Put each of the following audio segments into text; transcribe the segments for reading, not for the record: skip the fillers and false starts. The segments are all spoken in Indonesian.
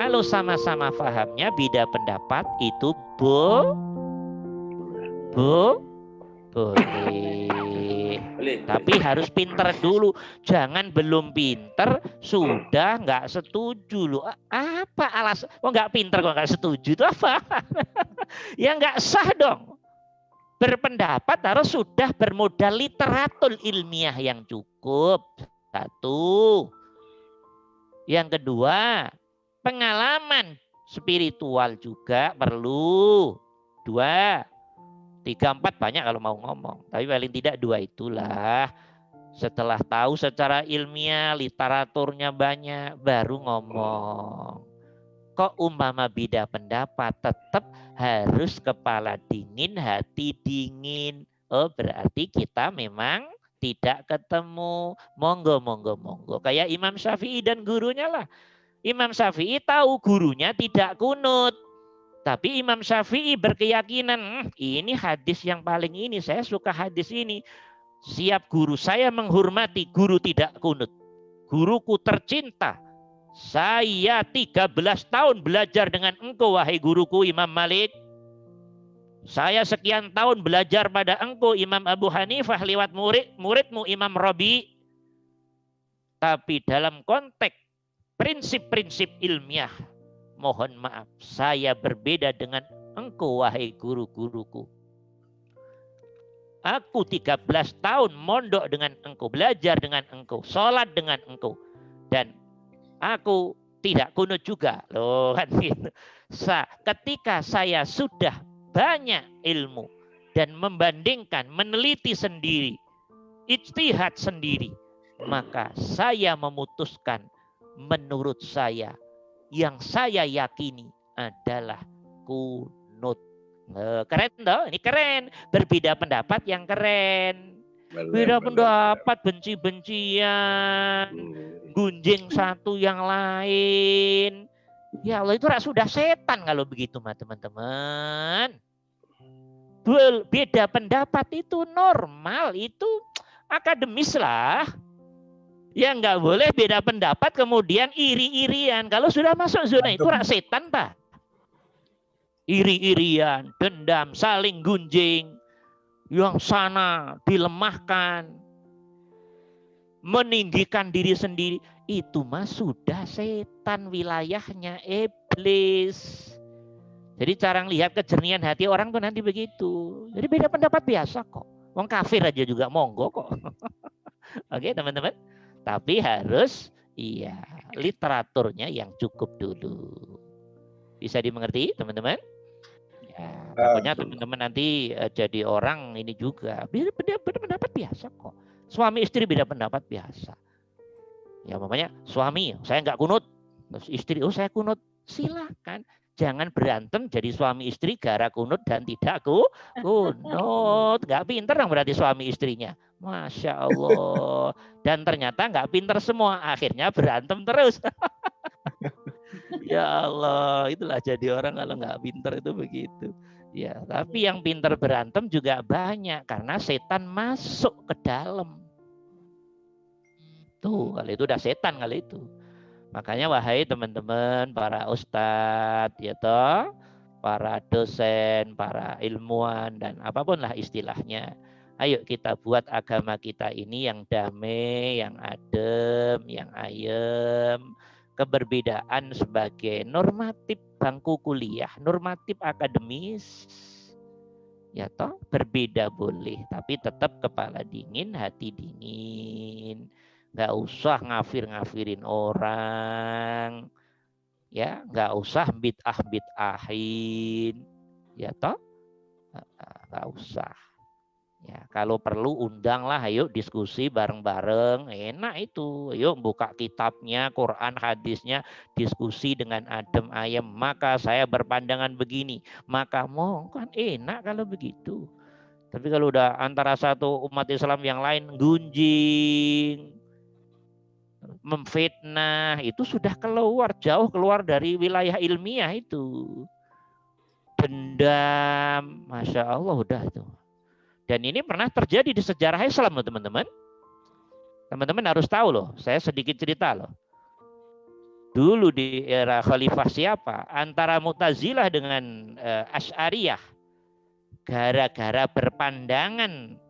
Kalau sama-sama fahamnya beda pendapat itu boleh. Tapi harus pinter dulu. Jangan belum pinter sudah nggak setuju loh. Apa alasan? Oh nggak pinter kok nggak setuju itu apa? Ya nggak sah dong. Berpendapat harus sudah bermodal literatur ilmiah yang cukup. Satu. Yang kedua, pengalaman spiritual juga perlu. Dua. 3, 4 banyak kalau mau ngomong. Tapi paling tidak 2 itulah. Setelah tahu secara ilmiah, literaturnya banyak, baru ngomong. Kok umpama beda pendapat, tetap harus kepala dingin, hati dingin. Oh berarti kita memang tidak ketemu. Monggo, monggo, monggo. Kayak Imam Syafi'i dan gurunya lah. Imam Syafi'i tahu gurunya tidak kunut. Tapi Imam Syafi'i berkeyakinan, ini hadis yang paling ini, saya suka hadis ini. Siap guru saya menghormati, guru tidak kunut. Guruku tercinta, saya 13 tahun belajar dengan engkau, wahai guruku Imam Malik. Saya sekian tahun belajar pada engkau, Imam Abu Hanifah, lewat muridmu Imam Rabi. Tapi dalam konteks prinsip-prinsip ilmiah, mohon maaf, saya berbeda dengan engkau, wahai guru-guruku. Aku 13 tahun mondok dengan engkau, belajar dengan engkau, sholat dengan engkau. Dan aku tidak kunut juga. Loh, kan gitu. Ketika saya sudah banyak ilmu dan membandingkan, meneliti sendiri, ijtihad sendiri, maka saya memutuskan menurut saya, yang saya yakini adalah kunut. Keren toh? Ini keren. Berbeda pendapat yang keren. Beda pendapat, benci-bencian, gunjing satu yang lain. Ya Allah, itu sudah setan kalau begitu mah teman-teman. Beda pendapat itu normal, itu akademis lah. Ya nggak boleh beda pendapat kemudian iri-irian. Kalau sudah masuk zona itu setan Pak. Iri-irian, dendam, saling gunjing. Yang sana dilemahkan. Meninggikan diri sendiri. Itu mah sudah setan, wilayahnya iblis. Jadi cara lihat kejernihan hati orang tuh nanti begitu. Jadi beda pendapat biasa kok. Wong kafir aja juga monggo kok. Oke teman-teman. Tapi harus literaturnya yang cukup dulu. Bisa dimengerti teman-teman? Ya, pokoknya teman-teman nanti jadi orang ini juga. Beda pendapat biasa kok. Suami istri beda pendapat biasa. Ya makanya suami, saya nggak kunut. Terus istri, oh saya kunut. Silakan. Jangan berantem jadi suami istri gara kunut dan tidak kunut. Nggak pinter dong berarti suami istrinya. Masya Allah. Dan ternyata nggak pinter semua. Akhirnya berantem terus. Ya Allah. Itulah jadi orang kalau nggak pinter itu begitu. Ya, tapi yang pinter berantem juga banyak. Karena setan masuk ke dalam. Tuh, kalau itu udah setan kali itu. Makanya wahai teman-teman, para ustadz, ya toh, para dosen, para ilmuwan, dan apapun lah istilahnya. Ayo kita buat agama kita ini yang damai, yang adem, yang ayem. Keberbedaan sebagai normatif bangku kuliah, normatif akademis. Ya toh, berbeda boleh, tapi tetap kepala dingin, hati dingin. Nggak usah ngafir-ngafirin orang. Ya, nggak usah bid'ah-bid'ahin. Ya toh? Nggak usah. Ya, kalau perlu undanglah, ayo diskusi bareng-bareng, enak itu. Ayo buka kitabnya, Quran, hadisnya, diskusi dengan adem ayem. Maka saya berpandangan begini, maka mau kan enak kalau begitu. Tapi kalau udah antara satu umat Islam yang lain gunjing, memfitnah, itu sudah keluar, jauh keluar dari wilayah ilmiah itu. Dendam, Masya Allah udah itu. Dan ini pernah terjadi di sejarah Islam loh teman-teman. Teman-teman harus tahu loh, saya sedikit cerita loh. dulu di era Khalifah siapa? Antara Mu'tazilah dengan Asy'ariyah. Gara-gara berpandangan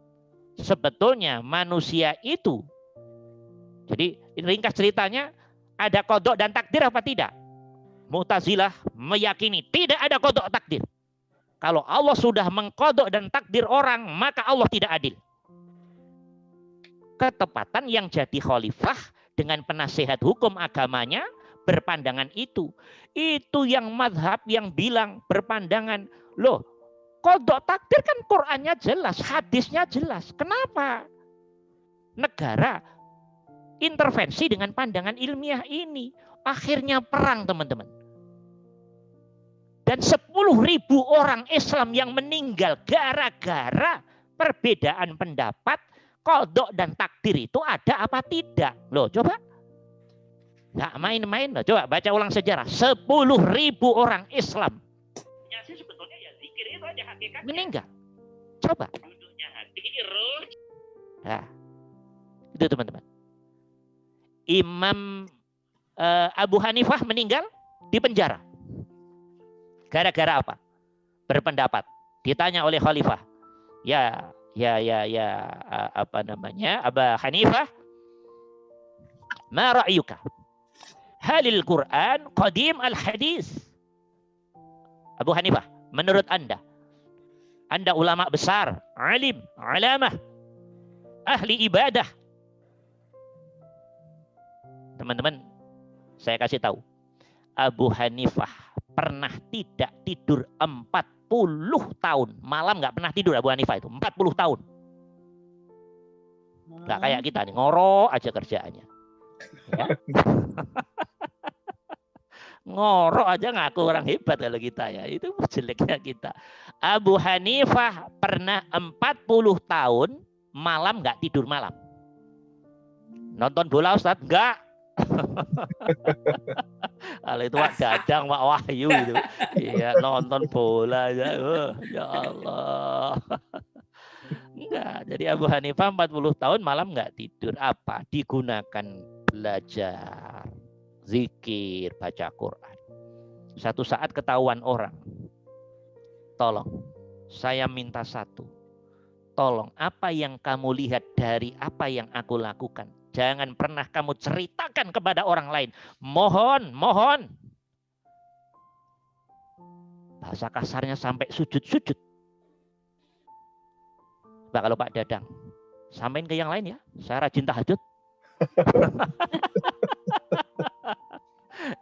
sebetulnya manusia itu. Jadi ringkas ceritanya, ada qada dan takdir apa tidak? Mu'tazilah meyakini tidak ada qada takdir. Kalau Allah sudah mengqada dan takdir orang, maka Allah tidak adil. Ketepatan yang jadi khalifah dengan penasehat hukum agamanya berpandangan itu. Itu yang madhab yang bilang berpandangan, loh, qada takdir kan Qur'annya jelas, hadisnya jelas. Kenapa negara intervensi dengan pandangan ilmiah ini? Akhirnya perang, teman-teman. Dan 10.000 orang Islam yang meninggal gara-gara perbedaan pendapat, qada dan takdir itu ada apa tidak? Loh, coba. Nggak main-main loh. Coba baca ulang sejarah. 10.000 orang Islam. Sebetulnya ya zikir itu ada hakikatnya. Meninggal. Coba. Duduknya hati, nah, itu teman-teman. Imam Abu Hanifah meninggal di penjara. Gara-gara apa? Berpendapat. Ditanya oleh khalifah. Apa namanya? Abu Hanifah, ma ra'yuka? Halil Quran qadim al-hadis. Abu Hanifah, menurut Anda ulama besar, alim, alamah, ahli ibadah. Teman-teman, saya kasih tahu. Abu Hanifah pernah tidak tidur 40 tahun. Malam nggak pernah tidur Abu Hanifah itu. 40 tahun. Nggak kayak kita nih, ngorok aja kerjaannya. Ya. Ngorok aja ngaku orang hebat kalau kita ya. Itu jeleknya kita. Abu Hanifah pernah 40 tahun malam nggak tidur malam. Nonton bola Ustaz? Enggak. Kalau itu Wak Dadang, Wak Wahyu itu. Iya, nonton bola aja. Ya Allah. Enggak. Jadi Abu Hanifah 40 tahun malam enggak tidur. Apa? Digunakan belajar, zikir, baca Quran. Satu saat ketahuan orang. Tolong, saya minta satu. Tolong, apa yang kamu lihat dari apa yang aku lakukan? Jangan pernah kamu ceritakan kepada orang lain. Mohon. Bahasa kasarnya sampai sujud-sujud. Coba kalau Pak Dadang, samain ke yang lain ya. Saya rajin tahajud.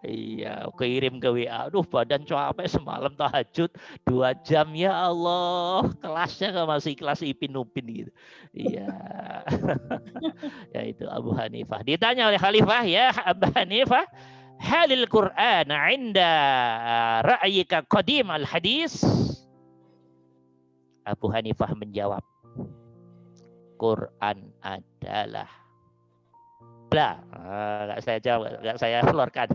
Iya, kirim ke WA. Aduh, badan capek semalam tahajud 2 jam, ya Allah. Kelasnya kan masih kelas Ipin Upin gitu. Iya. Ya itu Abu Hanifah. Ditanya oleh Khalifah, ya Abu Hanifah, halil Quran 'inda ra'yika qadim al-hadis? Abu Hanifah menjawab, Quran adalah nggak saya jawab, nggak saya florkan.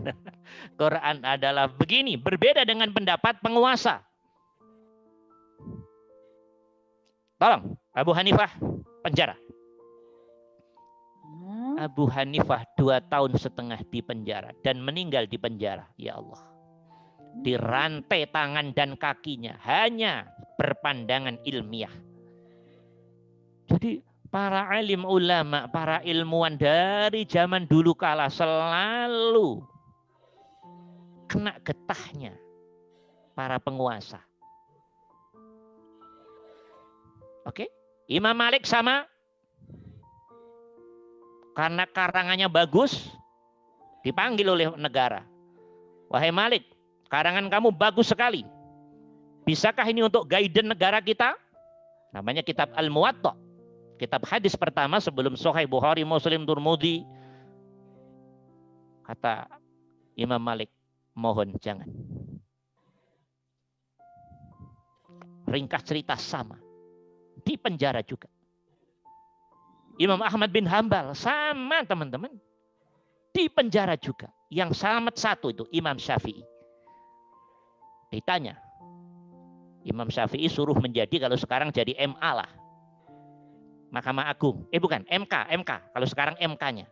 Quran adalah begini, berbeda dengan pendapat penguasa. Tolong, Abu Hanifah penjara. Abu Hanifah 2,5 tahun di penjara dan meninggal di penjara. Ya Allah. Dirantai tangan dan kakinya hanya berpandangan ilmiah. Jadi para alim ulama, para ilmuwan dari zaman dulu kala selalu kena getahnya para penguasa. Oke? Imam Malik sama. Karena karangannya bagus, dipanggil oleh negara. Wahai Malik, karangan kamu bagus sekali. Bisakah ini untuk guidance negara kita? Namanya kitab Al-Muwatta. Kitab hadis pertama sebelum Sahih Bukhari, Muslim, Tirmidzi. Kata Imam Malik, mohon jangan. Ringkas cerita sama. Di penjara juga. Imam Ahmad bin Hambal sama teman-teman. Di penjara juga. Yang selamat satu itu Imam Syafi'i. Ditanya. Imam Syafi'i suruh menjadi, kalau sekarang jadi MA lah. Mahkamah Agung. Bukan, MK. Kalau sekarang MK-nya.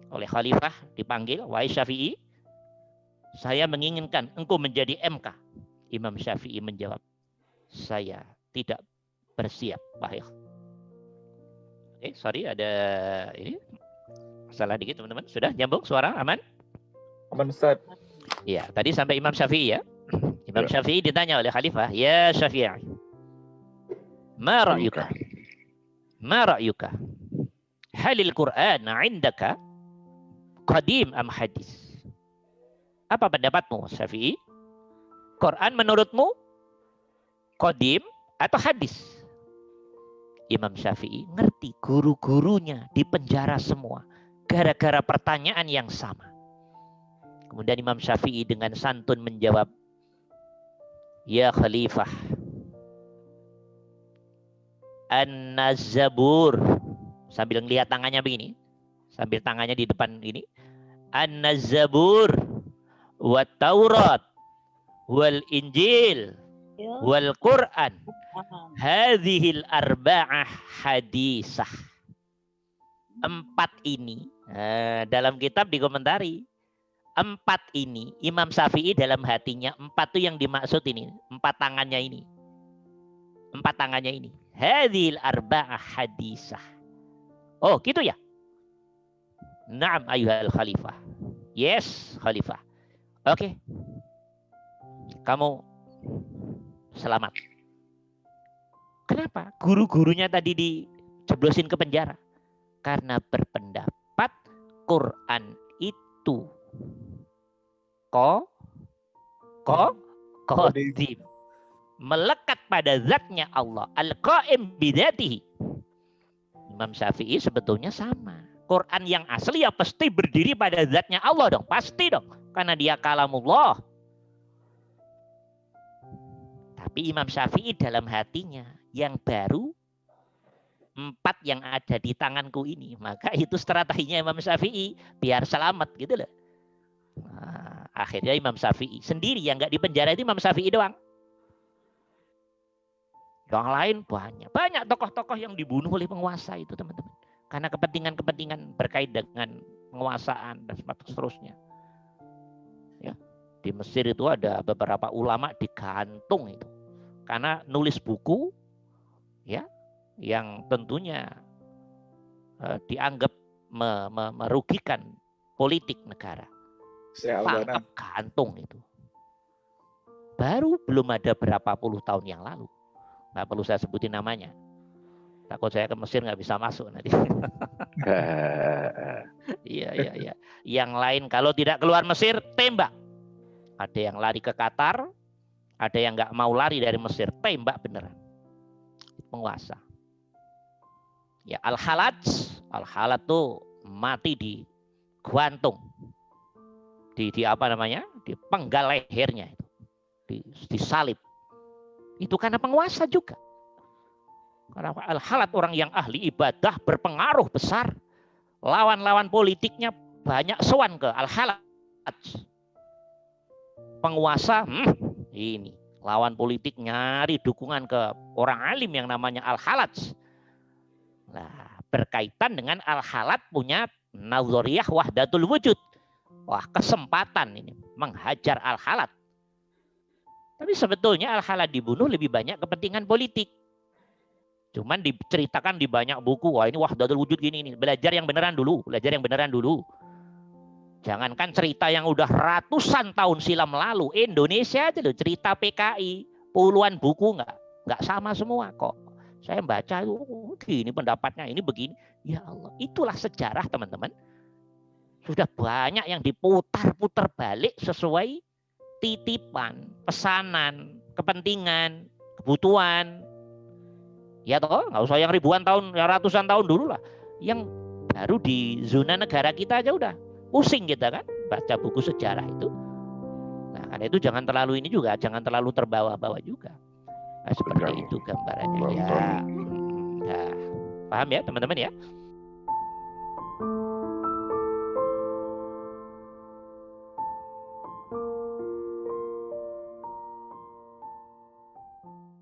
Oleh Khalifah dipanggil, wahai Syafi'i, Saya menginginkan engkau menjadi MK. Imam Syafi'i menjawab, saya tidak bersiap, wahai. Sorry, ada ini salah dikit teman-teman. Sudah nyambung suara, aman? Aman Ustaz. Iya, tadi sampai Imam Syafi'i ya. Imam Syafi'i ditanya oleh Khalifah, ya Syafi'i, ma ra'yuka? Ma ra'yuka? Halil Qur'an 'indaka qadim am hadis? Apa pendapatmu Syafi'i? Quran menurutmu qadim atau hadis? Imam Syafi'i ngerti guru-gurunya di penjara semua gara-gara pertanyaan yang sama. Kemudian Imam Syafi'i dengan santun menjawab, ya Khalifah, An-Nazabur, sambil ngelihat tangannya begini, sambil tangannya di depan ini, An-Nazabur wa Taurat wal Injil wal Quran hadhil arba'ah hadisah. 4 ini dalam kitab dikomentari. 4 ini Imam Syafi'i dalam hatinya 4 itu yang dimaksud ini, 4 tangannya ini. 4 tangannya ini. Hadhil arba'ah hadisah. Oh, gitu ya? Naam ayuhal khalifah. Yes, khalifah. Oke. Kamu selamat. Kenapa? Guru-gurunya tadi dijeblosin ke penjara. Karena berpendapat Quran itu qadim. Melekat pada zatnya Allah. Al-qaim bidzatihi. Imam Syafi'i sebetulnya sama. Quran yang asli ya pasti berdiri pada zatnya Allah dong. Pasti dong. Karena dia kalamullah. Tapi Imam Syafi'i dalam hatinya yang baru 4 yang ada di tanganku ini. Maka itu strateginya Imam Syafi'i. Biar selamat gitu loh. Nah, akhirnya Imam Syafi'i sendiri yang nggak di penjara itu Imam Syafi'i doang. Yang lain banyak. Banyak tokoh-tokoh yang dibunuh oleh penguasa itu teman-teman. Karena kepentingan-kepentingan berkait dengan penguasaan dan seterusnya. Ya. Di Mesir itu ada beberapa ulama digantung itu. Karena nulis buku ya yang tentunya dianggap merugikan politik negara. Tangkap gantung itu. Baru belum ada berapa puluh tahun yang lalu. Nggak perlu saya sebutin namanya. Takut saya ke Mesir nggak bisa masuk nanti. Iya. Yang lain kalau tidak keluar Mesir, tembak. Ada yang lari ke Qatar, ada yang nggak mau lari dari Mesir, tembak beneran. Penguasa. Ya Al-Halaj tuh mati di gantung. Di apa namanya? Di penggal lehernya itu. Disalib. Itu karena penguasa juga. Karena Al-Halaj orang yang ahli ibadah berpengaruh besar. Lawan-lawan politiknya banyak sowan ke Al-Halaj. Penguasa ini lawan politik nyari dukungan ke orang alim yang namanya Al-Halaj. Nah, berkaitan dengan Al-Halaj punya nazariyah wahdatul wujud. Wah, kesempatan ini menghajar Al-Halaj. Tapi sebetulnya Al-Halaj dibunuh lebih banyak kepentingan politik. Cuman diceritakan di banyak buku, wah ini wahdatul wujud gini ini. Belajar yang beneran dulu. Jangankan cerita yang udah ratusan tahun silam lalu. Indonesia aja loh cerita PKI. Puluhan buku nggak sama semua kok. Saya baca itu, gini pendapatnya, ini begini. Ya Allah, itulah sejarah teman-teman. Sudah banyak yang diputar-putar balik sesuai titipan, pesanan, kepentingan, kebutuhan. Ya toh, nggak usah yang ribuan tahun, yang ratusan tahun dulu lah. Yang baru di zona negara kita aja udah pusing kita kan, baca buku sejarah itu. Nah, karena itu jangan terlalu ini juga, jangan terlalu terbawa-bawa juga. Nah, seperti itu gambarannya ya. Nah, paham ya teman-teman ya?